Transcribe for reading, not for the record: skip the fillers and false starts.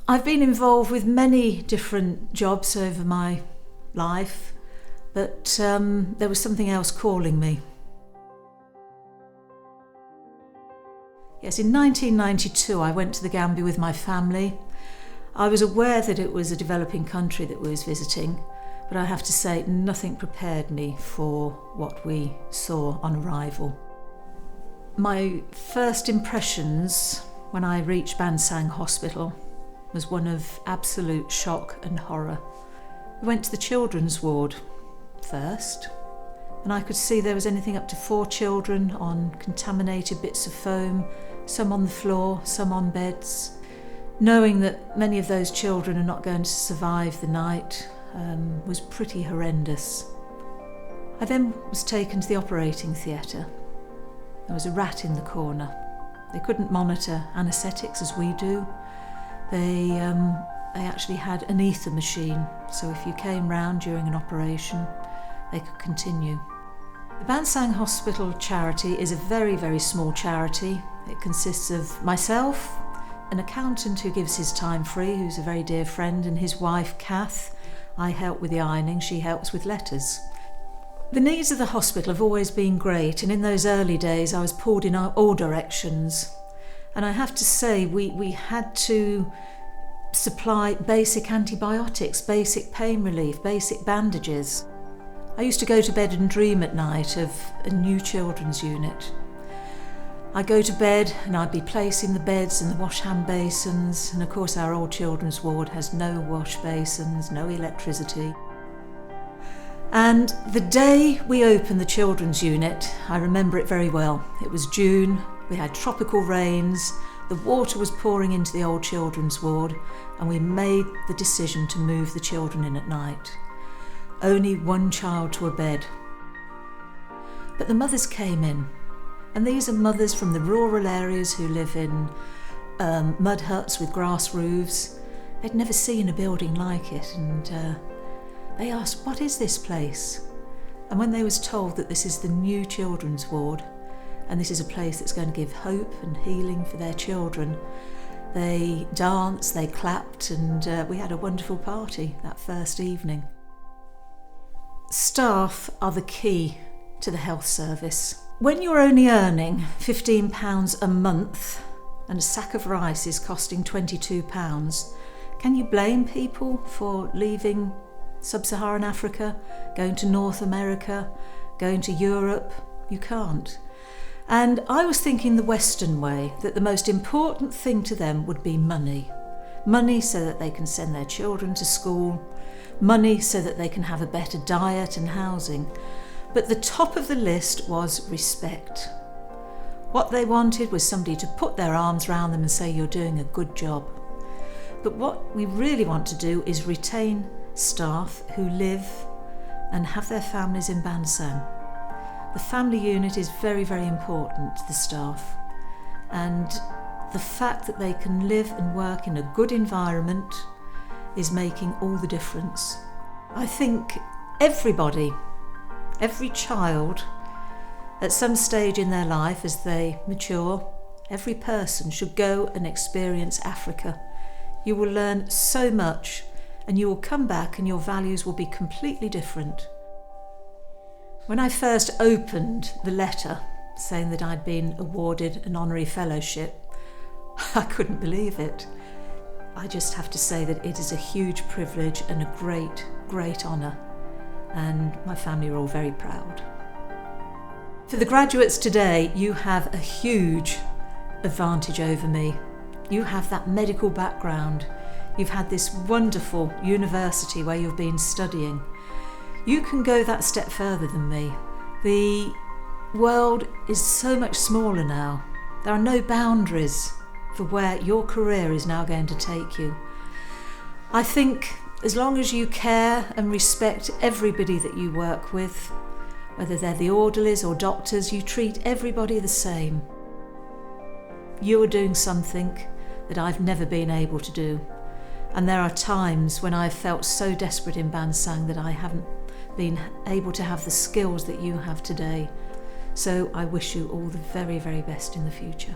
I've been involved with many different jobs over my life, but there was something else calling me. Yes, in 1992 I went to the Gambia with my family. I was aware that it was a developing country that we was visiting, but I have to say nothing prepared me for what we saw on arrival. My first impressions when I reached Bansang Hospital was one of absolute shock and horror. We went to the children's ward first, and I could see there was anything up to 4 children on contaminated bits of foam, some on the floor, some on beds. Knowing that many of those children are not going to survive the night was pretty horrendous. I then was taken to the operating theatre. There was a rat in the corner. They couldn't monitor anaesthetics as we do. They actually had an ether machine, so if you came round during an operation, they could continue. The Bansang Hospital charity is a very, very small charity. It consists of myself, an accountant who gives his time free, who's a very dear friend, and his wife, Kath. I help with the ironing, she helps with letters. The needs of the hospital have always been great, and in those early days I was pulled in all directions. And I have to say, we had to supply basic antibiotics, basic pain relief, basic bandages. I used to go to bed and dream at night of a new children's unit. I'd go to bed and I'd be placing the beds and the wash hand basins, and of course our old children's ward has no wash basins, no electricity. And the day we opened the children's unit, I remember it very well. It was June, we had tropical rains, the water was pouring into the old children's ward, and we made the decision to move the children in at night. Only 1 child to a bed. But the mothers came in, and these are mothers from the rural areas who live in mud huts with grass roofs. They'd never seen a building like it, and they asked, "What is this place?" And when they was told that this is the new children's ward, and this is a place that's going to give hope and healing for their children, they danced, they clapped, and we had a wonderful party that first evening. Staff are the key to the health service. When you're only earning £15 a month and a sack of rice is costing £22, can you blame people for leaving Sub-Saharan Africa, going to North America, going to Europe? You can't. And I was thinking the Western way, that the most important thing to them would be money. Money so that they can send their children to school, money so that they can have a better diet and housing. But the top of the list was respect. What they wanted was somebody to put their arms around them and say, "You're doing a good job." But what we really want to do is retain staff who live and have their families in Bansang. The family unit is very, very important to the staff, and the fact that they can live and work in a good environment is making all the difference. I think everybody, every child, at some stage in their life as they mature, every person should go and experience Africa. You will learn so much, and you will come back and your values will be completely different. When I first opened the letter saying that I'd been awarded an Honorary Fellowship, I couldn't believe it. I just have to say that it is a huge privilege and a great, great honour, and my family are all very proud. For the graduates today, you have a huge advantage over me. You have that medical background. You've had this wonderful university where you've been studying. You can go that step further than me. The world is so much smaller now. There are no boundaries for where your career is now going to take you. I think as long as you care and respect everybody that you work with, whether they're the orderlies or doctors, you treat everybody the same. You are doing something that I've never been able to do. And there are times when I've felt so desperate in Bansang that I haven't been able to have the skills that you have today. So I wish you all the very, very best in the future.